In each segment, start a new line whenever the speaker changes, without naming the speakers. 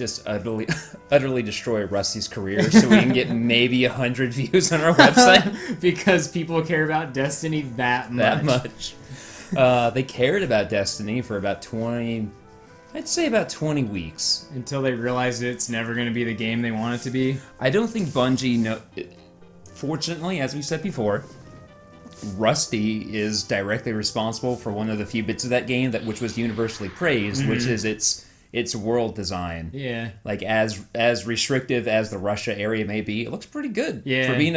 just utterly destroy Rusty's career so we can get maybe 100 views on our website.
Because people care about Destiny that much.
They cared about Destiny for about 20 weeks.
Until they realized it's never going to be the game they want it to be.
I don't think Bungie... Fortunately, as we said before, Rusty is directly responsible for one of the few bits of that game which was universally praised, which is its world design.
Yeah.
Like, as restrictive as the Russia area may be, it looks pretty good.
Yeah.
For being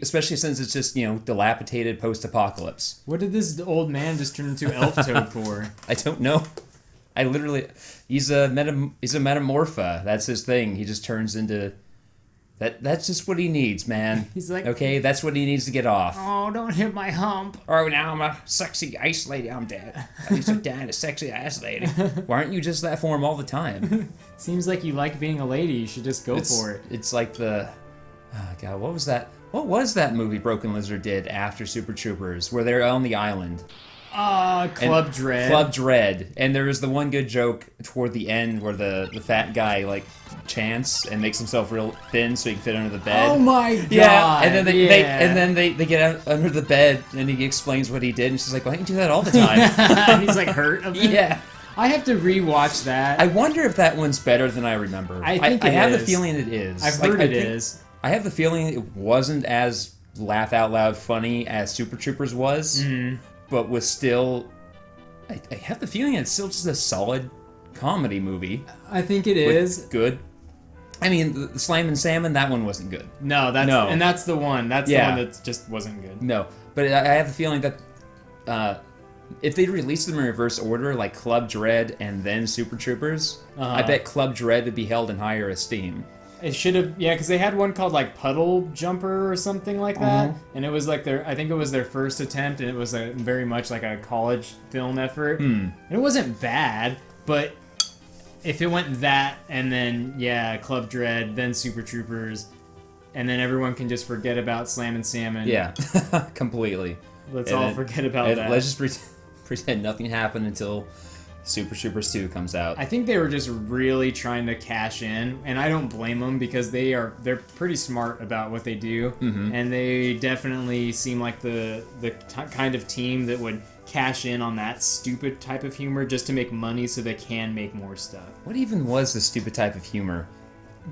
especially since it's just, dilapidated post-apocalypse.
What did this old man just turn into Elf Toad for?
I don't know. He's a metamorpha. That's his thing. He just turns into... That's just what he needs, man.
He's like...
Okay, that's what he needs to get off.
Oh, don't hit my hump.
Oh, now I'm a sexy ice lady. I'm dead. I used to dad, a sexy ice lady. Why aren't you just that form all the time?
Seems like you like being a lady. You should just go for it.
It's like the... Oh, God, what was that? What was that movie Broken Lizard did after Super Troopers, where they're on the island?
Club Dread.
Club Dread. And there was the one good joke toward the end where the fat guy, chants and makes himself real thin so he can fit under the bed.
Oh my god!
Yeah, and then they get out under the bed and he explains what he did, and she's like, "Why don't you do that all the time?"
And he's hurt of it.
Yeah.
I have to rewatch that.
I wonder if that one's better than I remember.
I think
I
it
have
is.
the feeling it is.
I've heard it is.
I have the feeling it wasn't as laugh out loud funny as Super Troopers was, but was still. I have the feeling it's still just a solid comedy movie.
I think it is
good. I mean, the Slam and Salmon, that one wasn't good.
No, that's the one. That's the one that just wasn't good.
No, but I have the feeling that if they released them in reverse order, like Club Dread and then Super Troopers, I bet Club Dread would be held in higher esteem.
It should have, because they had one called Puddle Jumper or something like that, and it was I think it was their first attempt, and it was very much like a college film effort. And it wasn't bad, but if it went that, and then, Club Dread, then Super Troopers, and then everyone can just forget about Slam and Salmon.
Yeah, completely.
Let's all forget about that.
Let's just pretend nothing happened until Super Troopers 2 comes out.
I think they were just really trying to cash in, and I don't blame them because they're pretty smart about what they do, and they definitely seem like the kind of team that would cash in on that stupid type of humor just to make money so they can make more stuff.
What even was the stupid type of humor?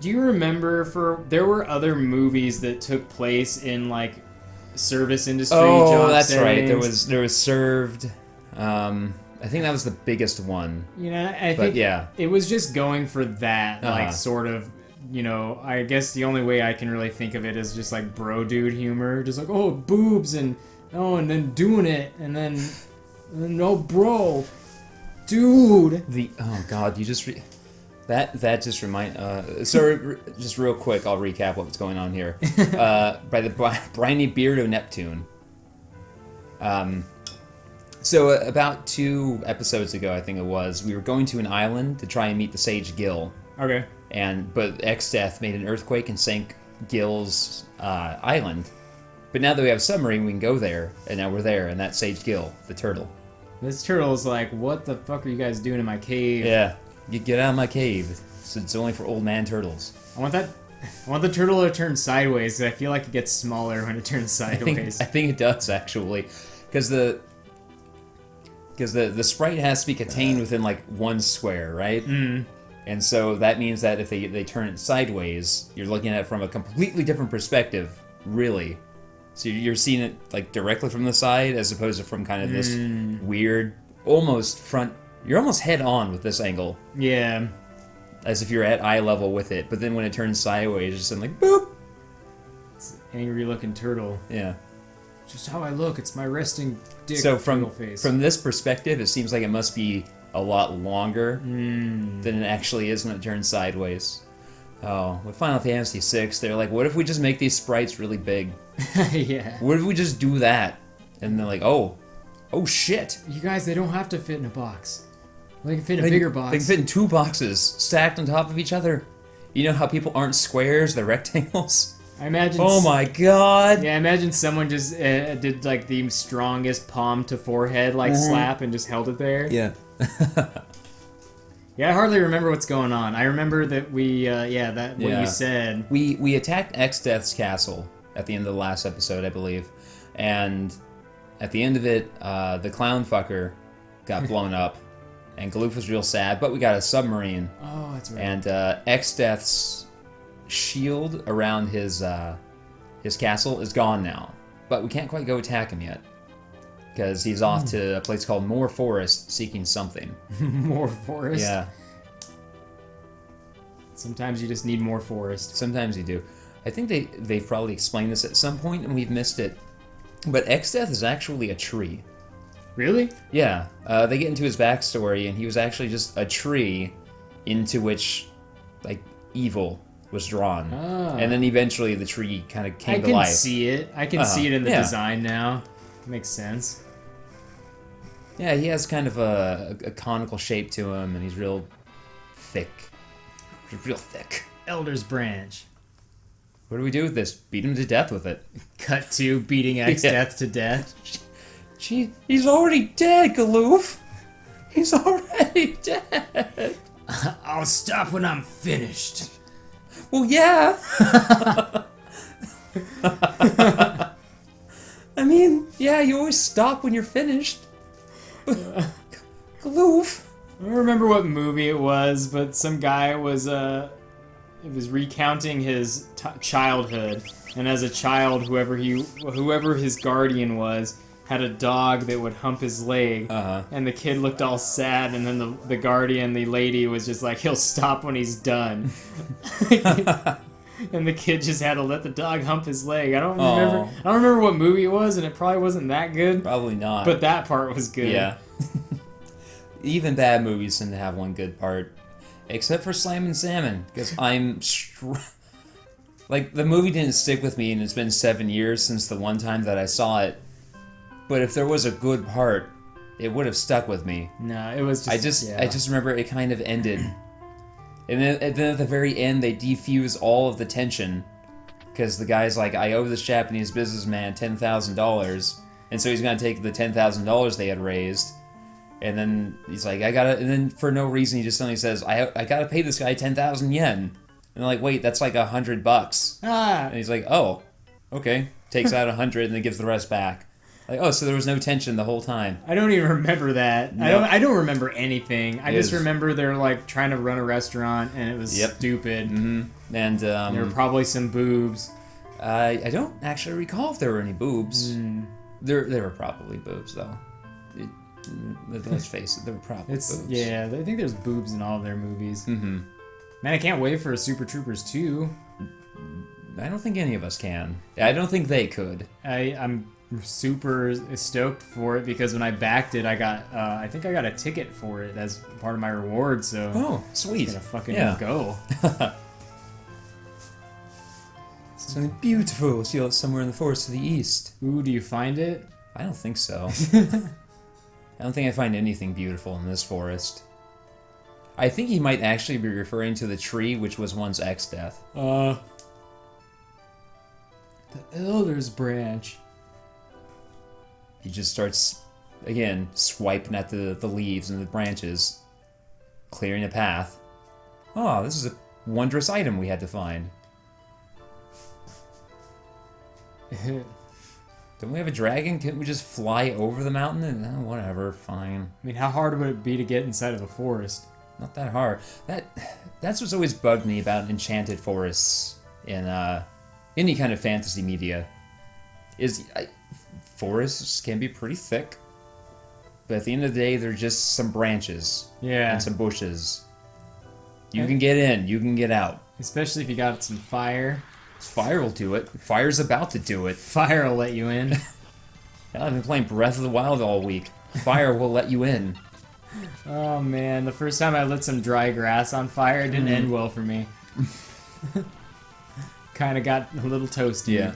Do you remember there were other movies that took place in service industry job
that's
settings?
right. There was Served. I think that was the biggest one.
I think it was just going for that, sort of, I guess the only way I can really think of it is just bro dude humor, just boobs and then doing it, and then no bro, dude.
Oh god, you just that just remind. So just real quick, I'll recap what's going on here. By the briny beard of Neptune. So about 2 episodes ago, I think it was, we were going to an island to try and meet the Sage Gill.
Okay.
But X-Death made an earthquake and sank Gill's island. But now that we have a submarine, we can go there, and now we're there, and that's Sage Gill, the turtle.
This turtle's like, what the fuck are you guys doing in my cave?
Yeah, get out of my cave. It's only for old man turtles.
I want the turtle to turn sideways, because I feel like it gets smaller when it turns sideways.
I think it does, actually. Because the sprite has to be contained within, 1 square, right? And so that means that if they turn it sideways, you're looking at it from a completely different perspective, really. So you're seeing it, directly from the side, as opposed to from kind of this weird, almost front... You're almost head-on with this angle.
Yeah.
As if you're at eye level with it. But then when it turns sideways, it's just boop!
It's an angry-looking turtle.
Yeah.
Just how I look, it's my resting dick face.
From this perspective, it seems like it must be a lot longer than it actually is when it turns sideways. Oh, with Final Fantasy VI, they're like, what if we just make these sprites really big?
Yeah.
What if we just do that? And they're like, oh shit.
You guys, they don't have to fit in a box. They can fit in a bigger box.
They can fit in 2 boxes, stacked on top of each other. You know how people aren't squares, they're rectangles?
I imagine...
Oh my god!
Yeah, I imagine someone just did the strongest palm to forehead slap and just held it there.
Yeah.
Yeah, I hardly remember what's going on. I remember that we, what you said.
We attacked X-Death's castle at the end of the last episode, I believe. And at the end of it, the clown fucker got blown up. And Galoof was real sad, but we got a submarine.
Oh, that's right.
And X-Death's shield around his castle is gone now. But we can't quite go attack him yet. Because he's off to a place called Moor Forest seeking something.
More forest?
Yeah.
Sometimes you just need more forest.
Sometimes you do. I think they've probably explained this at some point and we've missed it. But X-Death is actually a tree.
Really?
Yeah. They get into his backstory and he was actually just a tree into which, like, evil was drawn.
Ah.
And then eventually the tree kind of came to life.
I can see it. I can see it in the design now. Makes sense.
Yeah, he has kind of a conical shape to him, and he's real thick. Real thick.
Elder's Branch.
What do we do with this? Beat him to death with it.
Cut to beating X-Death to death.
He's already dead, Galoof. He's already dead.
I'll stop when I'm finished.
Well, yeah. I mean, yeah, you always stop when you're finished. Galoof.
I don't remember what movie it was, but some guy was recounting his childhood, and as a child, whoever his guardian was had a dog that would hump his leg, and the kid looked all sad, and then the guardian, the lady, was just like, he'll stop when he's done. And the kid just had to let the dog hump his leg. I don't remember what movie it was, and it probably wasn't that good.
Probably not.
But that part was good.
Yeah. Even bad movies tend to have one good part. Except for Slammin' Salmon, because like, the movie didn't stick with me, and it's been 7 years since the one time that I saw it. But if there was a good part, it would have stuck with me.
No, it was just...
I just remember it kind of ended. And then at the very end, they defuse all of the tension. Because the guy's like, I owe this Japanese businessman $10,000. And so he's going to take the $10,000 they had raised. And then he's like, and then for no reason, he just suddenly says, I got to pay this guy 10,000 yen. And they're like, wait, that's like $100. And he's like, oh, okay. Takes out 100 and then gives the rest back. Like, oh, so there was no tension the whole time.
I don't even remember that.
Nope.
I don't remember anything. I just remember they're like trying to run a restaurant and it was stupid.
Mm-hmm. And there
were probably some boobs.
I don't actually recall if there were any boobs. There were probably boobs though. Let's face it, there were probably boobs.
Yeah, I think there's boobs in all of their movies.
Mm-hmm.
Man, I can't wait for Super Troopers 2.
I don't think any of us can. I don't think they could.
I'm super stoked for it because when I backed it, I think I got a ticket for it as part of my reward. So
sweet,
I'm gonna fucking go.
Something beautiful. See, somewhere in the forest to the east.
Ooh, do you find it?
I don't think so. I don't think I find anything beautiful in this forest. I think he might actually be referring to the tree which was once X-Death.
The Elder's Branch.
He just starts, again, swiping at the leaves and the branches, clearing a path. Oh, this is a wondrous item we had to find. Don't we have a dragon? Can't we just fly over the mountain? And whatever, fine.
I mean, how hard would it be to get inside of a forest?
Not that hard. That's what's always bugged me about enchanted forests in any kind of fantasy media. Forests can be pretty thick, but at the end of the day, they're just some branches and some bushes. You can get in, you can get out.
Especially if you got some fire.
Fire will do it. Fire's about to do it.
Fire will let you in.
I've been playing Breath of the Wild all week. Fire will let you in.
Oh man, the first time I lit some dry grass on fire, it didn't end well for me. Kind of got a little toasty.
Yeah.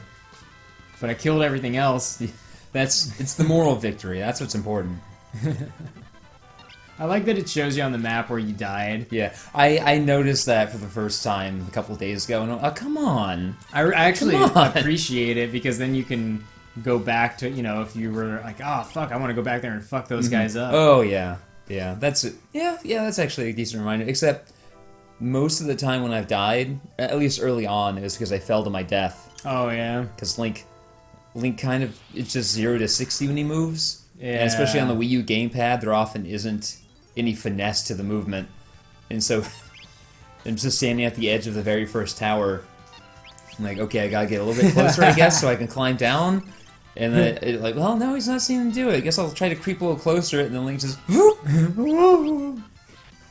But I killed everything else.
It's the moral victory. That's what's important.
I like that it shows you on the map where you died.
Yeah, I noticed that for the first time a couple of days ago, and oh, come on.
I actually appreciate it because then you can go back to, if you were like, oh, fuck, I want to go back there and fuck those guys up.
Oh, yeah. Yeah, that's it. Yeah, that's actually a decent reminder. Except most of the time when I've died, at least early on, it was because I fell to my death.
Oh yeah.
Because Link kind of, it's just 0 to 60 when he moves.
Yeah.
And especially on the Wii U gamepad, there often isn't any finesse to the movement. And so I'm just standing at the edge of the very first tower. I'm like, okay, I gotta get a little bit closer, I guess, so I can climb down. And then like, well, no, he's not seeming to do it. I guess I'll try to creep a little closer, and then Link just and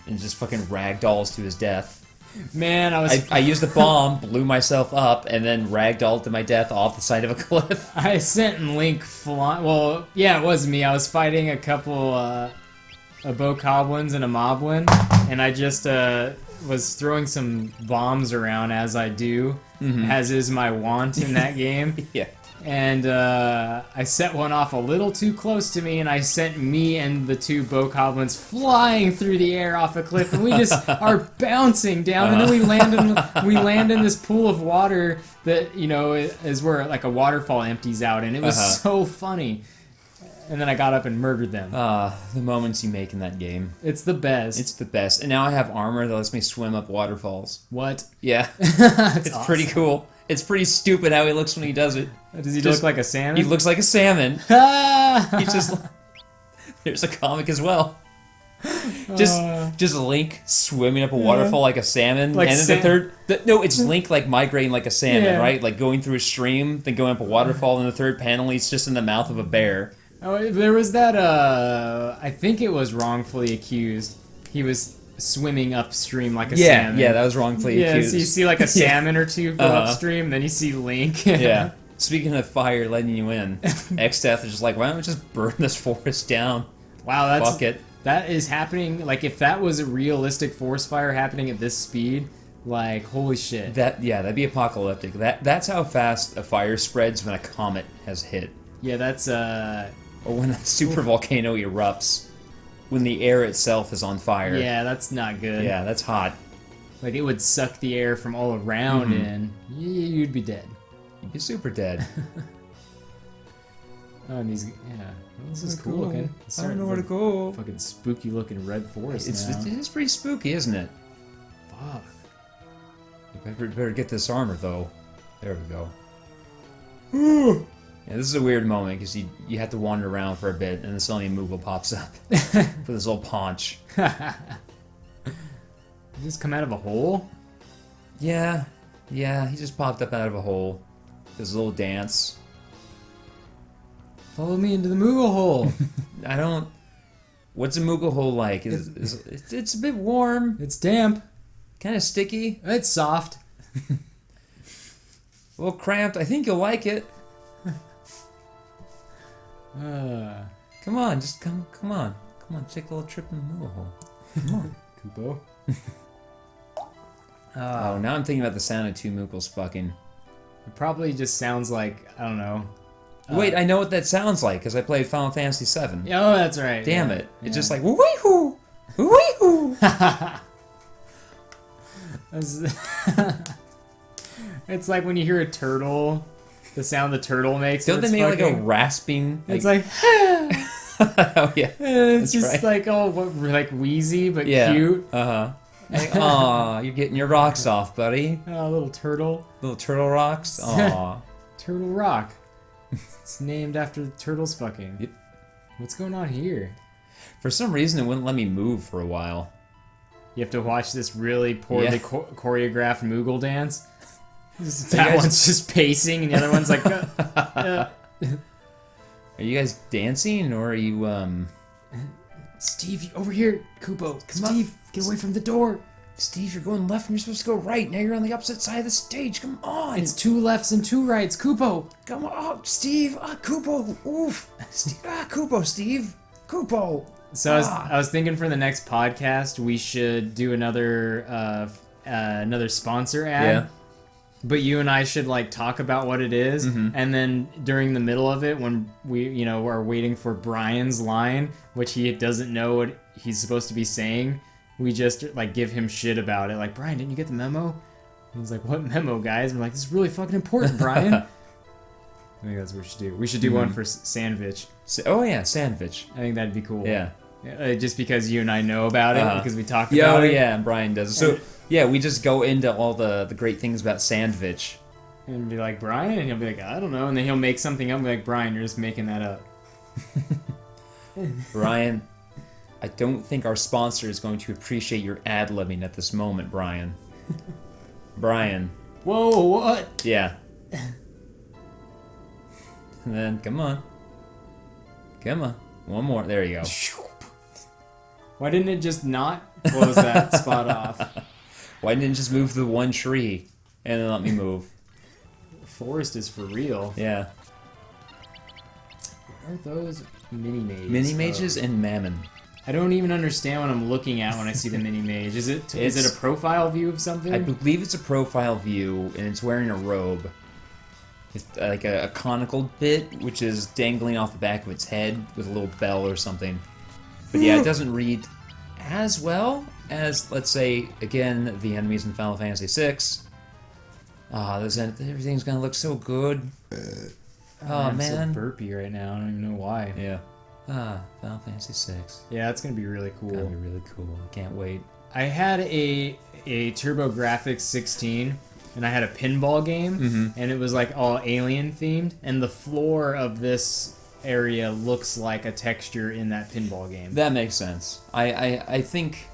just fucking ragdolls to his death.
Man,
I used the bomb, blew myself up, and then ragdolled to my death off the side of a cliff.
I sent Link flying. Well, yeah, it was me. I was fighting a couple a bokoblins and a moblin, and I just was throwing some bombs around as I do, as is my wont in that game.
Yeah.
And I set one off a little too close to me, and I sent me and the two bokoblins flying through the air off a cliff, and we just are bouncing down, and then we land in this pool of water that, you know, is where like a waterfall empties out, and it was so funny. And then I got up and murdered them.
The moments you make in that game.
It's the best.
It's the best. And now I have armor that lets me swim up waterfalls.
What?
Yeah. It's
awesome.
pretty cool. It's pretty stupid how he looks when he does it.
Does he look like a salmon?
He looks like a salmon. He's just... There's a comic as well. Just Link swimming up a waterfall like a salmon.
Like
and then no, it's Link like migrating like a salmon, right? Like going through a stream, then going up a waterfall, and the third panel he's just in the mouth of a bear.
Oh, there was that, I think it was wrongfully accused. He was swimming upstream like a salmon.
Yeah, that was wrongfully accused.
So you see like a salmon or two go upstream, then you see Link.
Yeah. Speaking of fire letting you in, X-Death is just like, why don't we just burn this forest down?
Wow,
Fuck it.
That is happening, like if that was a realistic forest fire happening at this speed, like holy shit.
That'd be apocalyptic. That's how fast a fire spreads when a comet has hit.
Yeah, that's
Or when a super volcano erupts, when the air itself is on fire.
Yeah, that's not good.
Yeah, that's hot.
Like, it would suck the air from all around and you'd be dead.
You'd be super dead.
Oh, and these, this is cool looking.
I don't know where to go.
Fucking spooky looking red forest now.
It's pretty spooky, isn't it?
Fuck.
You better get this armor, though. There we go. Yeah, this is a weird moment, because you have to wander around for a bit, and then suddenly a Moogle pops up with his little paunch.
Did he just come out of a hole?
Yeah, he just popped up out of a hole. His little dance.
Follow me into the Moogle hole.
I don't... What's a Moogle hole like? It's a bit warm.
It's damp.
Kind of sticky.
It's soft.
A little cramped. I think you'll like it. Come on, just come on. Come on, take a little trip in the Moogle hole. Come on.
Kupo.
Oh, now I'm thinking about the sound of two Moogles fucking.
It probably just sounds like, I don't know.
Wait, I know what that sounds like, because I played Final Fantasy VII.
Oh, that's right.
Damn it. It's just like, wee-hoo! Wee-hoo!
It's like when you hear a turtle, the sound the turtle makes.
Don't they make like a rasping?
It's like,
oh yeah,
it's
that's
just
right.
like like wheezy but cute.
Like, aw, you're getting your rocks off, buddy.
Oh, little turtle.
Little turtle rocks. Aw.
Turtle Rock. It's named after the turtles fucking.
Yep.
What's going on here?
For some reason, it wouldn't let me move for a while.
You have to watch this really poorly choreographed Moogle dance.
So
that one's just pacing, and the other one's like.
Are you guys dancing, or are you
Steve, over here, Kupo. Steve, get away from the door.
Steve, you're going left and you're supposed to go right. Now you're on the opposite side of the stage. Come on.
It's 2 lefts and 2 rights. Kupo.
Come on. Oh, Steve. Kupo. Oof. Steve. Kupo, Steve. Kupo.
So I was thinking for the next podcast, we should do another sponsor ad.
Yeah.
But you and I should like talk about what it is, and then during the middle of it, when we are waiting for Brian's line, which he doesn't know what he's supposed to be saying, we just like give him shit about it. Like, Brian, didn't you get the memo? And he's like, what memo, guys? And we're like, this is really fucking important, Brian. I think that's what we should do. We should do one for Sandwich.
Oh yeah, Sandwich.
I think that'd be cool.
Yeah.
Just because you and I know about it, because we talked
Yeah,
about it.
yeah, and Brian does. So, yeah, we just go into all the great things about Sandwich.
And be like, Brian? And he'll be like, I don't know. And then he'll make something up and be like, Brian, you're just making that up.
Brian, I don't think our sponsor is going to appreciate your ad-libbing at this moment, Brian. Brian.
Whoa, what?
Yeah. And then, come on. Come on. One more. There you go.
Why didn't it just not close that spot off?
Why didn't it just move the one tree and then let me move?
The forest is for real.
Yeah.
What are those mini-mages?
Mini-mages and Mammon.
I don't even understand what I'm looking at when I see the mini-mage. Is it a profile view of something?
I believe it's a profile view, and it's wearing a robe. It's like a conical bit, which is dangling off the back of its head with a little bell or something. But yeah, it doesn't read as well as, let's say, again, the enemies in Final Fantasy VI. Everything's gonna look so good.
I'm
man.
so burpy right now. I don't even know why.
Yeah. Final Fantasy VI.
Yeah, it's gonna be really cool.
It's gonna be really cool. I can't wait.
I had a TurboGrafx 16, and I had a pinball game, and it was like all alien themed, and the floor of this area looks like a texture in that pinball game.
That makes sense. I think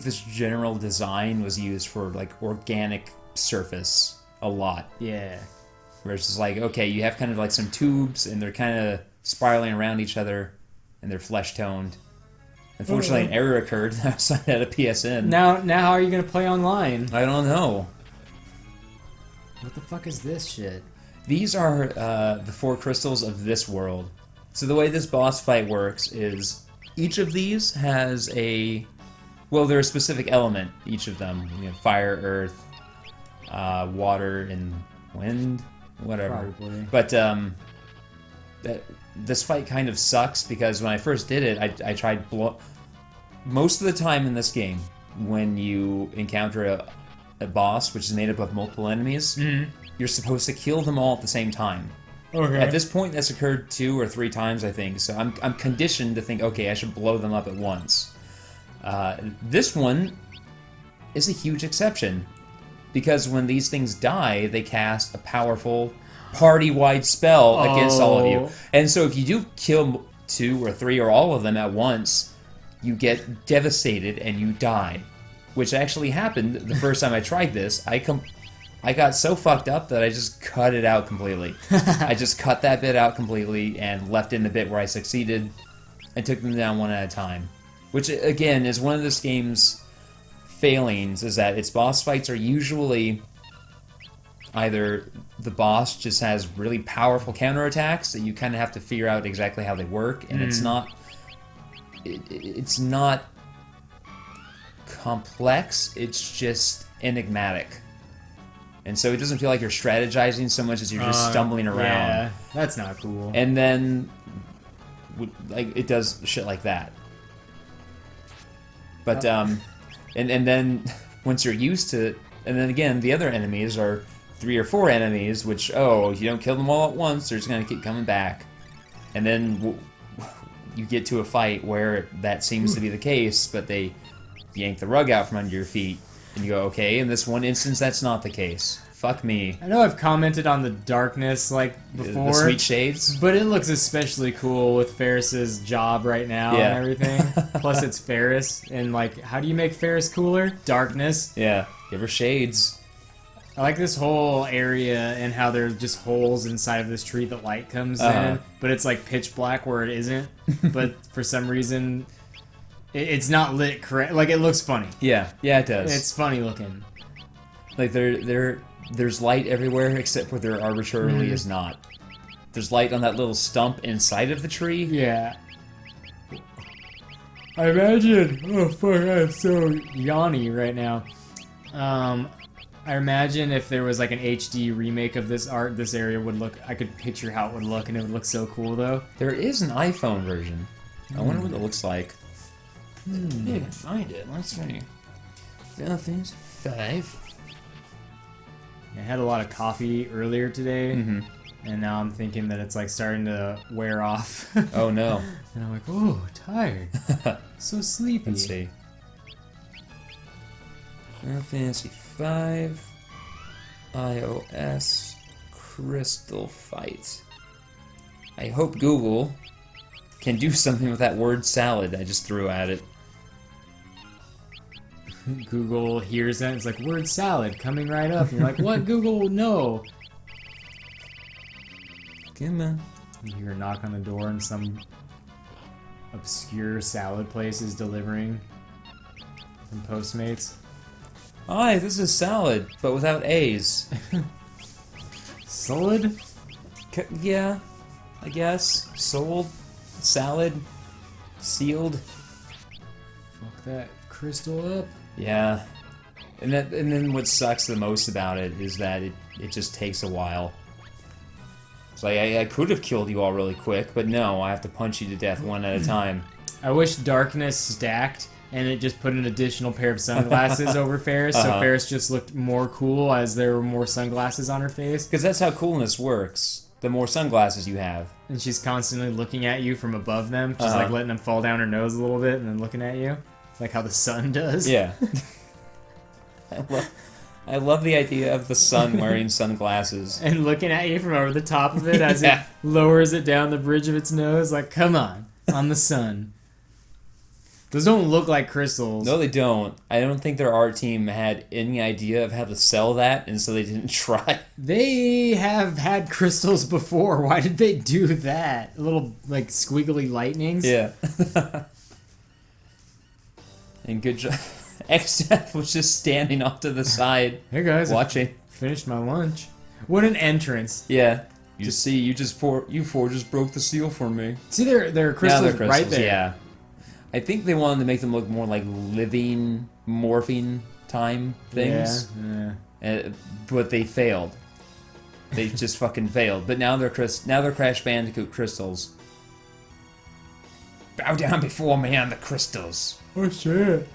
this general design was used for like organic surface a lot.
Yeah.
Where it's just like, okay, you have kind of like some tubes and they're kind of spiraling around each other and they're flesh toned. Unfortunately, an error occurred. I was at a PSN.
Now how are you gonna play online?
I don't know.
What the fuck is this shit?
These are the 4 crystals of this world. So the way this boss fight works is each of these has they're a specific element, each of them. You know, fire, earth, water, and wind, whatever.
Probably.
But this fight kind of sucks because when I first did it, I tried most of the time in this game, when you encounter a boss, which is made up of multiple enemies, you're supposed to kill them all at the same time.
Okay.
At this point, that's occurred 2 or 3 times, I think. So I'm conditioned to think, okay, I should blow them up at once. This one is a huge exception, because when these things die, they cast a powerful party-wide spell against all of you. And so if you do kill 2 or 3 or all of them at once, you get devastated and you die. Which actually happened the first time I tried this. I got so fucked up that I just cut it out completely. I just cut that bit out completely and left in the bit where I succeeded and took them down one at a time. Which, again, is one of this game's failings, is that its boss fights are usually either the boss just has really powerful counterattacks that you kind of have to figure out exactly how they work, and it's not complex, it's just enigmatic. And so it doesn't feel like you're strategizing so much as you're just stumbling around.
Yeah, that's not cool.
And then, like, it does shit like that. But, and then, once you're used to it, and then again, the other enemies are 3 or 4 enemies, which, if you don't kill them all at once, they're just gonna keep coming back. And then you get to a fight where that seems to be the case, but they yank the rug out from under your feet. And you go, okay, in this one instance, that's not the case. Fuck me.
I know I've commented on the darkness, like, before.
The sweet shades?
But it looks especially cool with Ferris's job right now and everything. Plus it's Ferris, and, like, how do you make Ferris cooler? Darkness.
Yeah, give her shades.
I like this whole area and how there's just holes inside of this tree that light comes in, but it's, like, pitch black where it isn't. But for some reason, it's not lit correct. Like, it looks funny.
Yeah, it does.
It's funny looking.
Like, there's light everywhere except where there arbitrarily is not. There's light on that little stump inside of the tree.
Yeah. I imagine... Oh, fuck, I'm so yawny right now. I imagine if there was, like, an HD remake of this art, this area would look... I could picture how it would look, and it would look so cool, though.
There is an iPhone version. I wonder what it looks like. Maybe I can find it. Let's see. Final Fantasy 5.
I had a lot of coffee earlier today, and now I'm thinking that it's like starting to wear off.
Oh no.
And I'm like, oh, tired. So sleepy.
Let's see. Final Fantasy V, iOS, Crystal Fight. I hope Google can do something with that word salad I just threw at it.
Google hears that, it's like, word salad coming right up. And you're like, what? Google, no.
Come on.
You hear a knock on the door and some obscure salad place is delivering from Postmates.
Hi, this is salad, but without A's.
Solid?
Yeah, I guess. Sold, salad, sealed.
Fuck that crystal up.
Yeah. And then what sucks the most about it is that it just takes a while. It's like, I could have killed you all really quick, but no, I have to punch you to death one at a time.
I wish darkness stacked and it just put an additional pair of sunglasses over Ferris, so Ferris just looked more cool as there were more sunglasses on her face.
Because that's how coolness works. The more sunglasses you have.
And she's constantly looking at you from above them, just like letting them fall down her nose a little bit and then looking at you. Like how the sun does.
Yeah. I love the idea of the sun wearing sunglasses.
And looking at you from over the top of it as it lowers it down the bridge of its nose. Like, come on the sun. Those don't look like crystals.
No, they don't. I don't think their art team had any idea of how to sell that, and so they didn't try.
They have had crystals before. Why did they do that? Little, like, squiggly lightnings?
Yeah. And good job. X-Death was just standing off to the side.
Hey guys,
watching.
I finished my lunch. What an entrance.
Yeah. You four just broke the seal for me.
See, there are crystals, right there.
Yeah. I think they wanted to make them look more like living, morphing time things.
Yeah.
But they failed. They just fucking failed. But now they're Crash Bandicoot crystals. Bow down before me on the crystals.
Oh shit.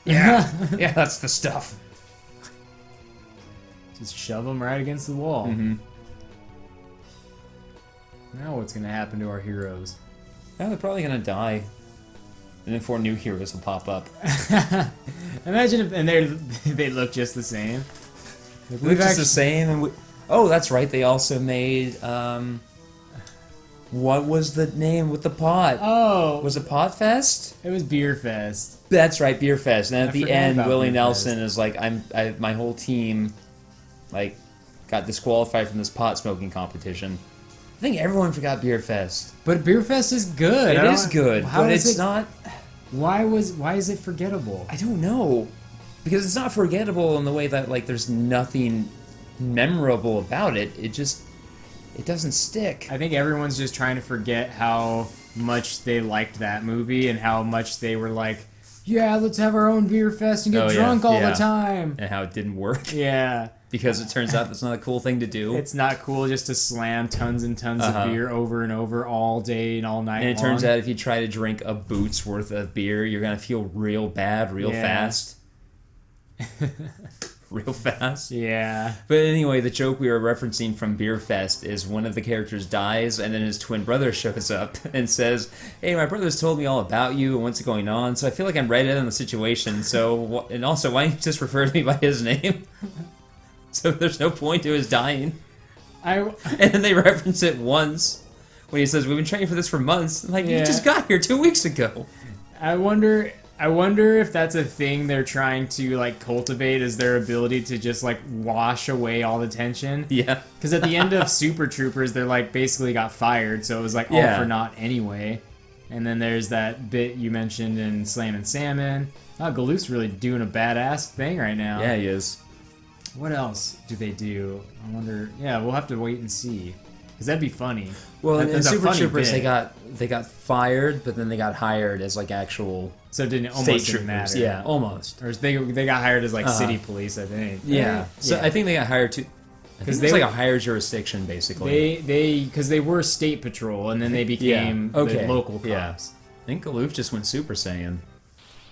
Yeah. Yeah, that's the stuff.
Just shove them right against the wall.
Mm-hmm.
Now what's gonna happen to our heroes?
Oh, they're probably gonna die. And then 4 new heroes will pop up.
Imagine if, and they look just the same.
Like, look just the same. And oh, that's right. They also made what was the name with the pot?
Oh,
was it Pot Fest?
It was Beer Fest.
That's right, Beer Fest. And at the end, Willie Nelson
Fest.
is like, my whole team, like, got disqualified from this pot smoking competition. I think everyone forgot Beer Fest.
But Beer Fest is good.
It is good, but it's not.
Why is it forgettable?
I don't know, because it's not forgettable in the way that like there's nothing memorable about it. It doesn't stick.
I think everyone's just trying to forget how much they liked that movie and how much they were like, yeah, let's have our own Beer Fest and get drunk all the time.
And how it didn't work.
Yeah.
Because it turns out that's not a cool thing to do.
It's not cool just to slam tons and tons of beer over and over all day and all night
And it
long.
turns out if you try to drink a boot's worth of beer, you're going to feel real bad real fast. Real fast.
Yeah.
But anyway, the joke we were referencing from Beer Fest is one of the characters dies, and then his twin brother shows up and says, hey, my brother's told me all about you and what's going on, so I feel like I'm right in on the situation, so, and also, why don't you just refer to me by his name? So there's no point to his dying. And then they reference it once when he says, we've been training for this for months. I'm like, you just got here 2 weeks ago.
I wonder if that's a thing they're trying to like cultivate, is their ability to just like wash away all the tension.
Yeah.
Because at the end of Super Troopers, they're like basically got fired, so it was like all for naught anyway. And then there's that bit you mentioned in Slammin' Salmon. Oh, Galoof's really doing a badass thing right now.
Yeah, he is.
What else do they do? I wonder. Yeah, we'll have to wait and see. Because that'd be funny.
Well, in Super Troopers, they got fired, but then they got hired as like actual.
So it didn't matter.
Yeah, almost.
Or they got hired as like city police, I think.
Yeah. So I think they got hired too. Because they like a higher jurisdiction, basically.
Because they were state patrol, and then they became the local cops.
Yeah. I think Galoof just went Super Saiyan.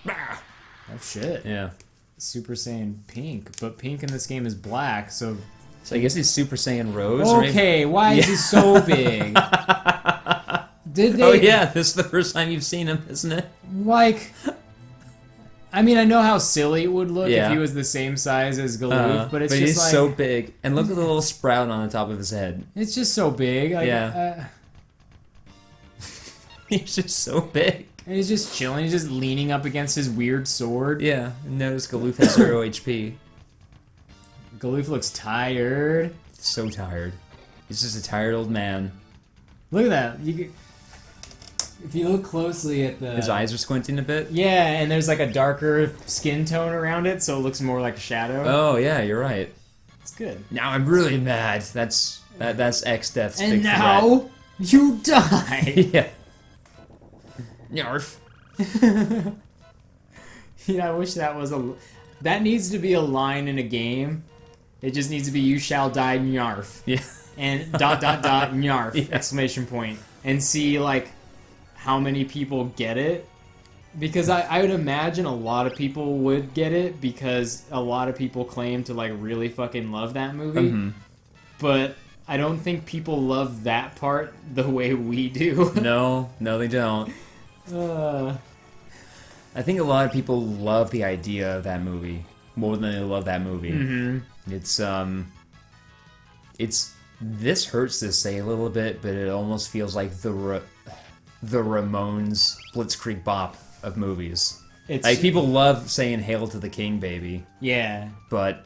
Oh shit.
Yeah.
Super Saiyan pink, but pink in this game is black, so
So I guess he's Super Saiyan Rose, right?
Okay, why is he so big? Did they?
Oh yeah, this is the first time you've seen him, isn't it?
Like, I mean, I know how silly it would look
Yeah.
if he was the same size as Galoof, but it's just
he's
like
so big. And look at the little sprout on the top of his head.
it's just so big. Like,
Yeah. He's just so big.
and he's just chilling. He's just leaning up against his weird sword.
Yeah, and notice Galoof has 0 HP.
Galoof looks tired.
So tired. He's just a tired old man.
Look at that. If you look closely at the...
His eyes are squinting a bit.
Yeah, and there's like a darker skin tone around it, so it looks more like a shadow.
Oh yeah, you're right.
It's good.
Now I'm really mad. That's X-Death's
And
big
now, you die!
threat. Yeah. Narf.
Yeah, I wish that was a... That needs to be a line in a game. It just needs to be, you shall die, Nyarf.
Yeah.
And ... Nyarf,
Yeah.
exclamation point. And see, like, how many people get it. Because I would imagine a lot of people would get it, because a lot of people claim to, like, really fucking love that movie.
Mm-hmm.
But I don't think people love that part the way we do.
No, they don't. I think a lot of people love the idea of that movie more than they love that movie.
Mm-hmm.
It's this hurts to say a little bit, but it almost feels like the Ramones Blitzkrieg Bop of movies.
It's
Like people love saying "Hail to the King, baby,"
yeah.
but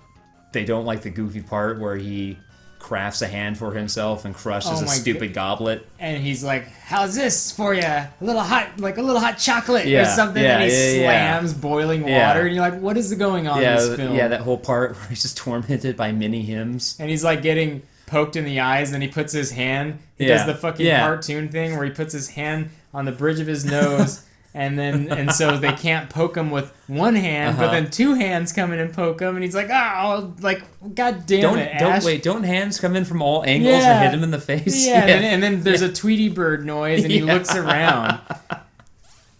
they don't like the goofy part where he crafts a hand for himself and crushes
Oh
a
my
stupid goblet.
And he's like, "How's this for you? A little hot chocolate or
Yeah,
something."
yeah,
and he
yeah.
slams boiling water,
Yeah.
and you're like, "What is going on in
Yeah,
this film?"
yeah, that whole part where he's just tormented by mini hymns.
And he's like getting poked in the eyes, and he puts his hand. He
Yeah,
does the fucking
yeah.
cartoon thing where he puts his hand on the bridge of his nose. And so they can't poke him with one hand, but then two hands come in and poke him, and he's like, "Oh, like, god damn it, Ash."
Don't hands come in from all angles
Yeah.
and hit him in the face?
Yeah, and then there's a Tweety Bird noise, and he looks around.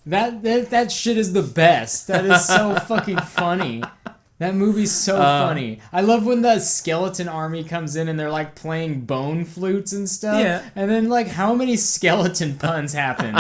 That shit is the best. That is so fucking funny. That movie's so funny. I love when the skeleton army comes in and they're like playing bone flutes and stuff.
Yeah.
And then like how many skeleton puns happen?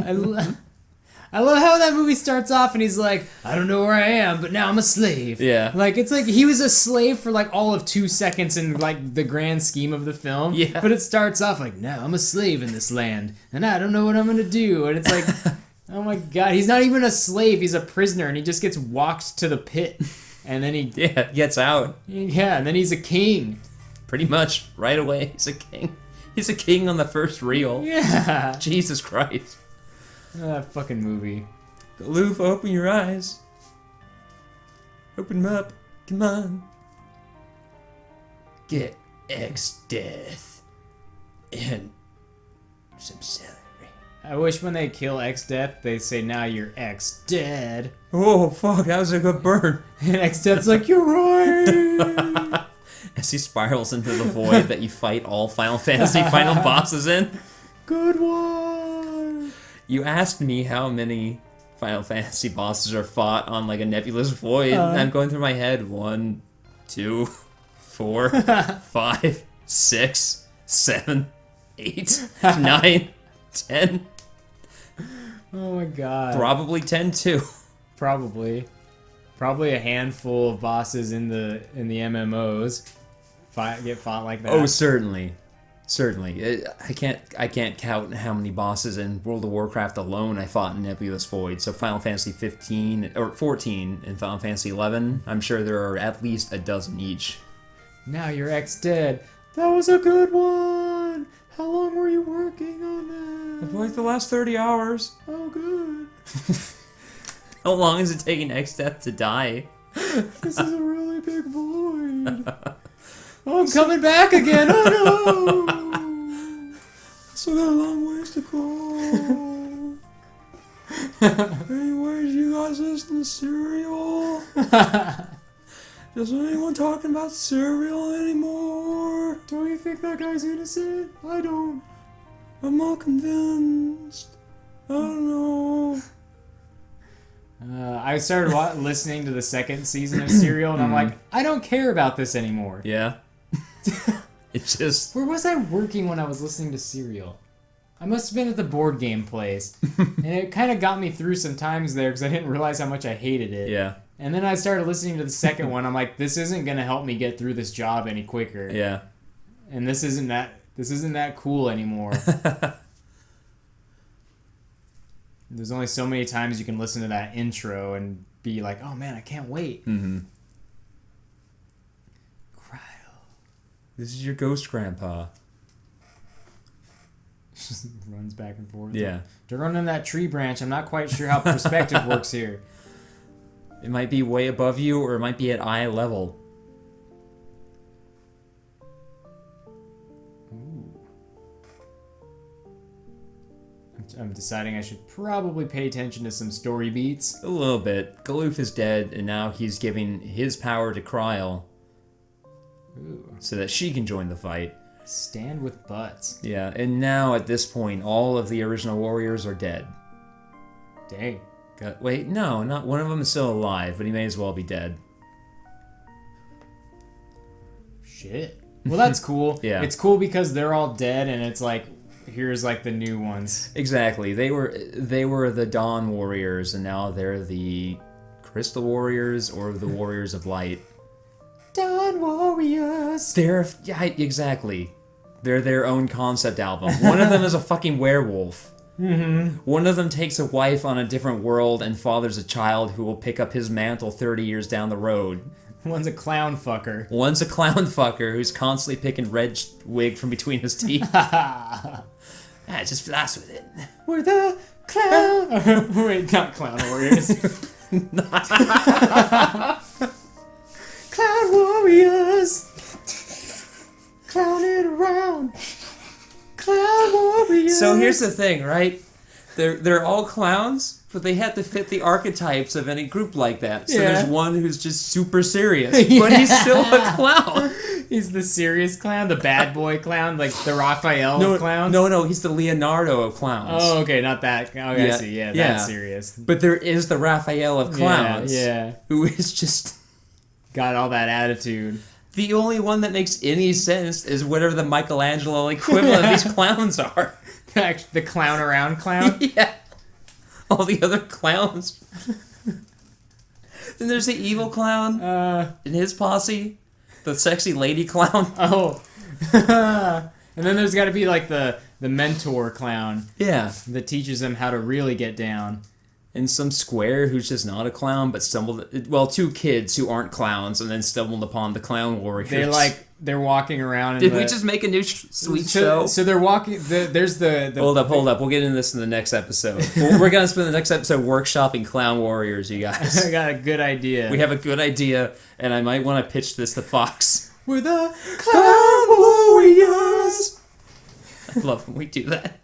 I love how that movie starts off and he's like, "I don't know where I am, but now I'm a slave."
Yeah.
Like, it's like he was a slave for like all of 2 seconds in like the grand scheme of the film.
Yeah.
But it starts off like, "Now I'm a slave in this land, and I don't know what I'm gonna do." And it's like, oh my god, he's not even a slave, he's a prisoner, and he just gets walked to the pit. And then he
Gets out.
yeah, and then he's a king.
Pretty much right away. He's a king. He's a king on the first reel.
Yeah.
Jesus Christ.
That fucking movie.
Galoof, open your eyes. Open them up. Come on. Get X-Death. And some celery.
I wish when they kill X-Death, they say, "Now you're X-Dead."
Oh, fuck, that was a good burn.
And X-Death's like, "You're right."
As he spirals into the void that you fight all Final Fantasy final bosses in.
Good one.
You asked me how many Final Fantasy bosses are fought on like a nebulous void. And I'm going through my head. 1, 2, 4, 5, 6, 7, 8, 9, 10.
Oh my god.
Probably 10 too.
Probably a handful of bosses in the MMOs get fought like that.
Oh, certainly. I can't count how many bosses in World of Warcraft alone I fought in Nebulous Void. So Final Fantasy 15 or 14 and Final Fantasy 11, I'm sure there are at least a dozen each.
Now you're X-Dead. That was a good one. How long were you working on that?
Like the last 30 hours.
Oh, good.
How long is it taking X-Death to die?
This is a really big void. Oh, I'm coming back again. Oh no.
Still got a long ways to go. Anyways, you guys listen to Serial? Does anyone talking about Serial anymore?
Don't you think that guy's innocent? I don't.
I'm not convinced. I don't know.
I started listening to the second season of Serial, and I'm like, I don't care about this anymore.
Yeah. It's just...
Where was I working when I was listening to Serial? I must have been at the board game place. And it kind of got me through some times there because I didn't realize how much I hated it.
Yeah.
And then I started listening to the second one. I'm like, this isn't going to help me get through this job any quicker.
Yeah.
And this isn't that cool anymore. There's only so many times you can listen to that intro and be like, oh man, I can't wait.
Mm-hmm.
Cryo.
This is your ghost grandpa.
Just runs back and forth.
Yeah.
To run in that tree branch, I'm not quite sure how perspective works here.
It might be way above you, or it might be at eye level.
Ooh. I'm deciding I should probably pay attention to some story beats.
A little bit. Galoof is dead, and now he's giving his power to Kryl.
Ooh.
So that she can join the fight.
Stand with butts.
Yeah, and now at this point, all of the original warriors are dead.
Dang.
Wait, no, not one of them is still alive, but he may as well be dead.
Shit. Well, that's cool.
Yeah.
It's cool because they're all dead, and it's like, here's like the new ones.
Exactly. They were the Dawn Warriors, and now they're the Crystal Warriors or the Warriors of Light.
Dawn Warriors.
Yeah, exactly. They're their own concept album. One of them is a fucking werewolf.
Mm-hmm.
One of them takes a wife on a different world and fathers a child who will pick up his mantle 30 years down the road.
One's a clown fucker.
One's a clown fucker who's constantly picking red wig from between his teeth. Just floss with it.
We're the clown... Wait, not clown warriors. Clown warriors. Clowning around. Clown warriors.
So here's the thing, right? They're all clowns, but they have to fit the archetypes of any group like that. So there's one who's just super serious, but he's still a clown.
He's the serious clown, the bad boy clown, like the Raphael of clowns?
No, he's the Leonardo of clowns.
Oh, okay, not that. Oh, I see, that's serious.
But there is the Raphael of clowns.
Yeah.
Who is just...
got all that attitude.
The only one that makes any sense is whatever the Michelangelo equivalent of these clowns are.
The clown around clown?
Yeah. All the other clowns. Then there's the evil clown and his posse. The sexy lady clown.
Oh. And then there's got to be like the mentor clown.
Yeah.
That teaches them how to really get down.
And some square who's just not a clown, but two kids who aren't clowns and then stumbled upon the clown warriors.
They're walking around.
Did we just make a new sweet show?
So they're walking. There's the
hold up. We'll get into this in the next episode. We're gonna spend the next episode workshopping clown warriors, you guys.
I got a good idea.
We have a good idea, and I might want to pitch this to Fox.
We're the clown warriors.
I love when we do that.